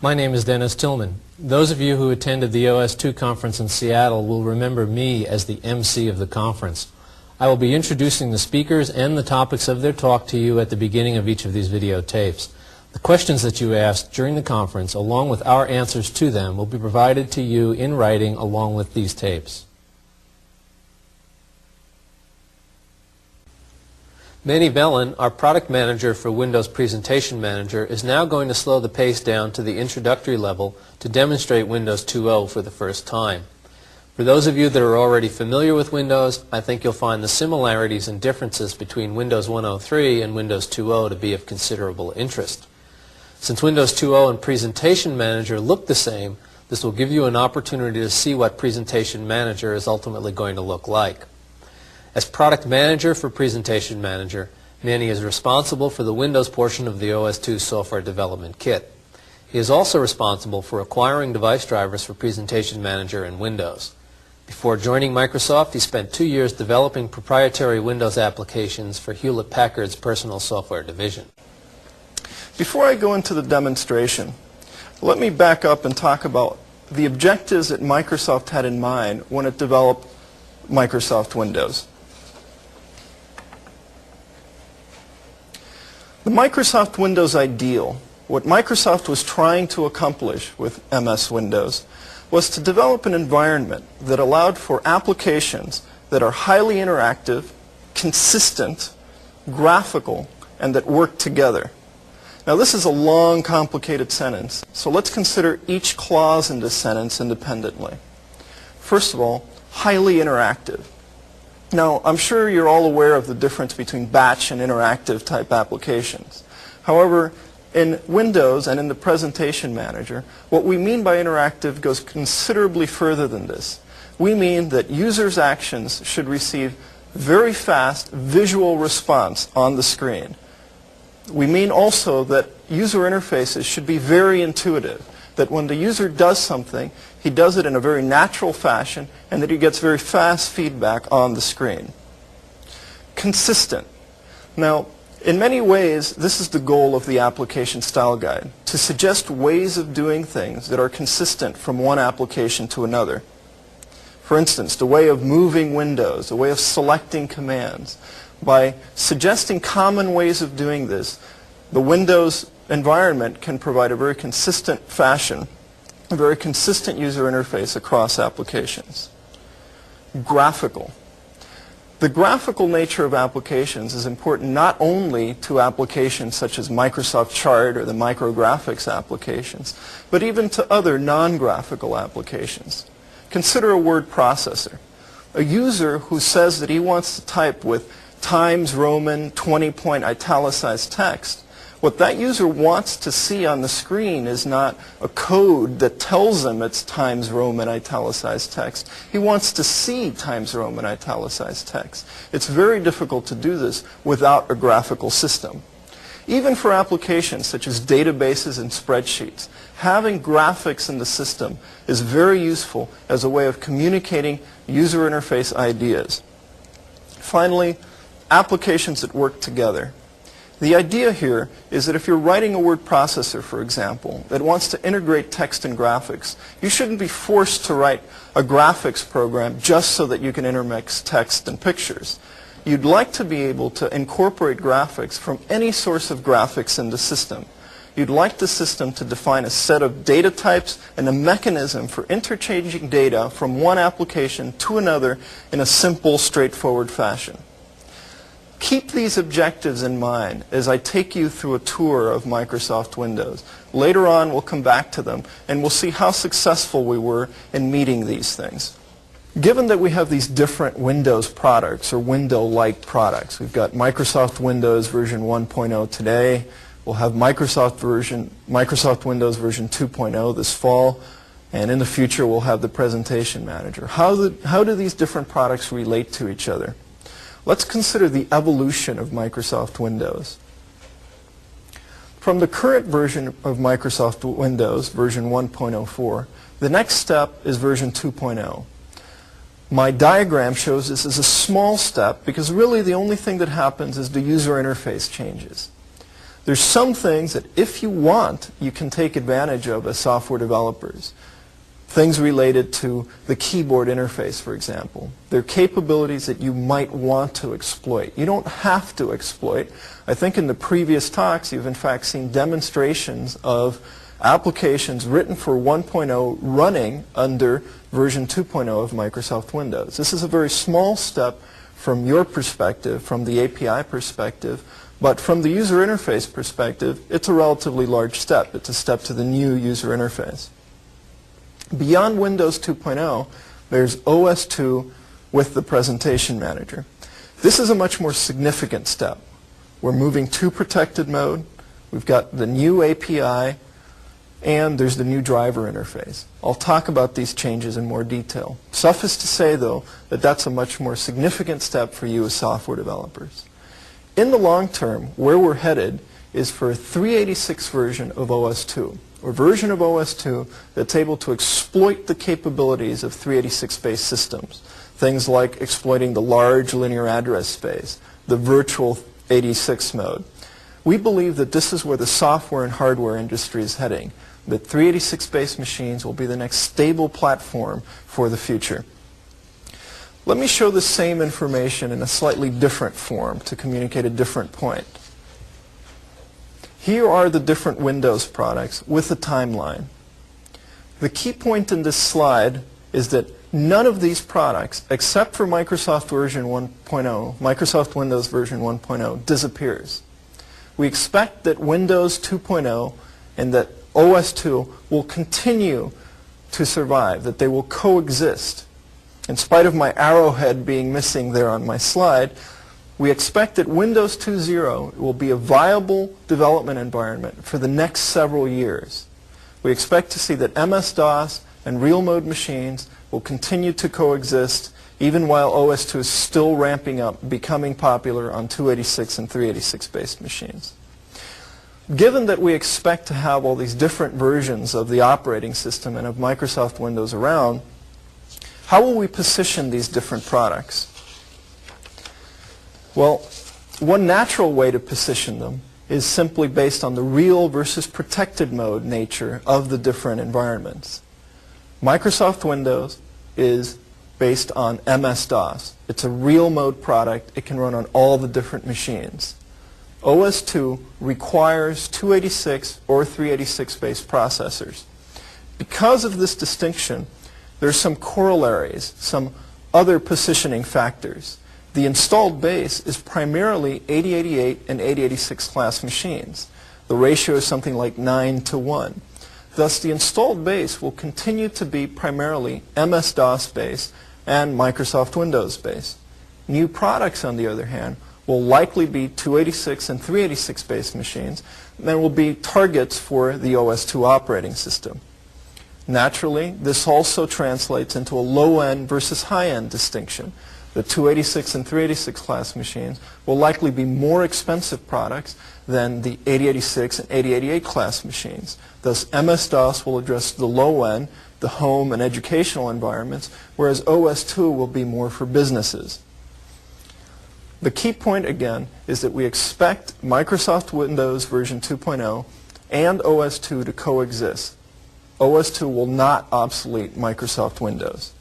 My name is Dennis Tillman. Those of you who attended the OS2 conference in Seattle will remember me as the MC of the conference. I will be introducing the speakers and the topics of their talk to you at the beginning of each of these videotapes. The questions that you asked during the conference, along with our answers to them, will be provided to you in writing along with these tapes. Manny Bellin, our product manager for Windows Presentation Manager, is now going to slow the pace down to the introductory level to demonstrate Windows 2.0 for the first time. For those of you that are already familiar with Windows, I think you'll find the similarities and differences between Windows 1.03 and Windows 2.0 to be of considerable interest. Since Windows 2.0 and Presentation Manager look the same, this will give you an opportunity to see what Presentation Manager is ultimately going to look like. As Product Manager for Presentation Manager, Manny is responsible for the Windows portion of the OS2 software development kit. He is also responsible for acquiring device drivers for Presentation Manager and Windows. Before joining Microsoft, he spent 2 years developing proprietary Windows applications for Hewlett-Packard's personal software division. Before I go into the demonstration, let me back up and talk about the objectives that Microsoft had in mind when it developed Microsoft Windows. The Microsoft Windows ideal, what Microsoft was trying to accomplish with MS Windows, was to develop an environment that allowed for applications that are highly interactive, consistent, graphical, and that work together. Now this is a long, complicated sentence, so let's consider each clause in this sentence independently. First of all, highly interactive. Now, I'm sure you're all aware of the difference between batch and interactive type applications. However, in Windows and in the Presentation Manager, what we mean by interactive goes considerably further than this. We mean that users' actions should receive very fast visual response on the screen. We mean also that user interfaces should be very intuitive, that when the user does something, he does it in a very natural fashion and that he gets very fast feedback on the screen. Consistent. Now, in many ways, this is the goal of the application style guide, to suggest ways of doing things that are consistent from one application to another. For instance, the way of moving windows, the way of selecting commands. By suggesting common ways of doing this, the Windows environment can provide a very consistent fashion, a very consistent user interface across applications. Graphical. The graphical nature of applications is important not only to applications such as Microsoft Chart or the micrographics applications, but even to other non-graphical applications. Consider a word processor. A user who says that he wants to type with Times Roman 20-point italicized text, what that user wants to see on the screen is not a code that tells him it's Times Roman italicized text. He wants to see Times Roman italicized text. It's very difficult to do this without a graphical system. Even for applications such as databases and spreadsheets, having graphics in the system is very useful as a way of communicating user interface ideas. Finally, applications that work together. The idea here is that if you're writing a word processor, for example, that wants to integrate text and graphics, you shouldn't be forced to write a graphics program just so that you can intermix text and pictures. You'd like to be able to incorporate graphics from any source of graphics in the system. You'd like the system to define a set of data types and a mechanism for interchanging data from one application to another in a simple, straightforward fashion. Keep these objectives in mind as I take you through a tour of Microsoft Windows. Later on, we'll come back to them, and we'll see how successful we were in meeting these things. Given that we have these different Windows products, or window-like products, we've got Microsoft Windows version 1.0 today. We'll have Microsoft Windows version 2.0 this fall, and in the future, we'll have the Presentation Manager. How do these different products relate to each other? Let's consider the evolution of Microsoft Windows. From the current version of Microsoft Windows, version 1.04, the next step is version 2.0. My diagram shows this as a small step because really the only thing that happens is the user interface changes. There's some things that if you want, you can take advantage of as software developers. Things related to the keyboard interface, for example. They're capabilities that you might want to exploit. You don't have to exploit. I think in the previous talks, you've in fact seen demonstrations of applications written for 1.0 running under version 2.0 of Microsoft Windows. This is a very small step from your perspective, from the API perspective, but from the user interface perspective, it's a relatively large step. It's a step to the new user interface. Beyond Windows 2.0, there's OS2 with the Presentation Manager. This is a much more significant step. We're moving to protected mode. We've got the new API, and there's the new driver interface. I'll talk about these changes in more detail. Suffice to say, though, that that's a much more significant step for you as software developers. In the long term, where we're headed is for a 386 version of OS2, or a version of OS2 that's able to exploit the capabilities of 386-based systems. Things like exploiting the large linear address space, the virtual 86 mode. We believe that this is where the software and hardware industry is heading, that 386-based machines will be the next stable platform for the future. Let me show the same information in a slightly different form to communicate a different point. Here are the different Windows products with a timeline. The key point in this slide is that none of these products, except for Microsoft version 1.0, Microsoft Windows version 1.0, disappears. We expect that Windows 2.0 and that OS2 will continue to survive, that they will coexist. In spite of my arrowhead being missing there on my slide, we expect that Windows 2.0 will be a viable development environment for the next several years. We expect to see that MS-DOS and real mode machines will continue to coexist even while OS2 is still ramping up, becoming popular on 286 and 386-based machines. Given that we expect to have all these different versions of the operating system and of Microsoft Windows around, how will we position these different products? Well, one natural way to position them is simply based on the real versus protected mode nature of the different environments. Microsoft Windows is based on MS-DOS. It's a real mode product. It can run on all the different machines. OS2 requires 286 or 386-based processors. Because of this distinction, there's some corollaries, some other positioning factors. The installed base is primarily 8088 and 8086 class machines. The ratio is something like 9:1. Thus, the installed base will continue to be primarily MS-DOS based and Microsoft Windows based. New products, on the other hand, will likely be 286 and 386 based machines and will be targets for the OS2 operating system. Naturally, this also translates into a low-end versus high-end distinction. The 286 and 386 class machines will likely be more expensive products than the 8086 and 8088 class machines. Thus, MS-DOS will address the low end, the home and educational environments, whereas OS2 will be more for businesses. The key point, again, is that we expect Microsoft Windows version 2.0 and OS2 to coexist. OS2 will not obsolete Microsoft Windows.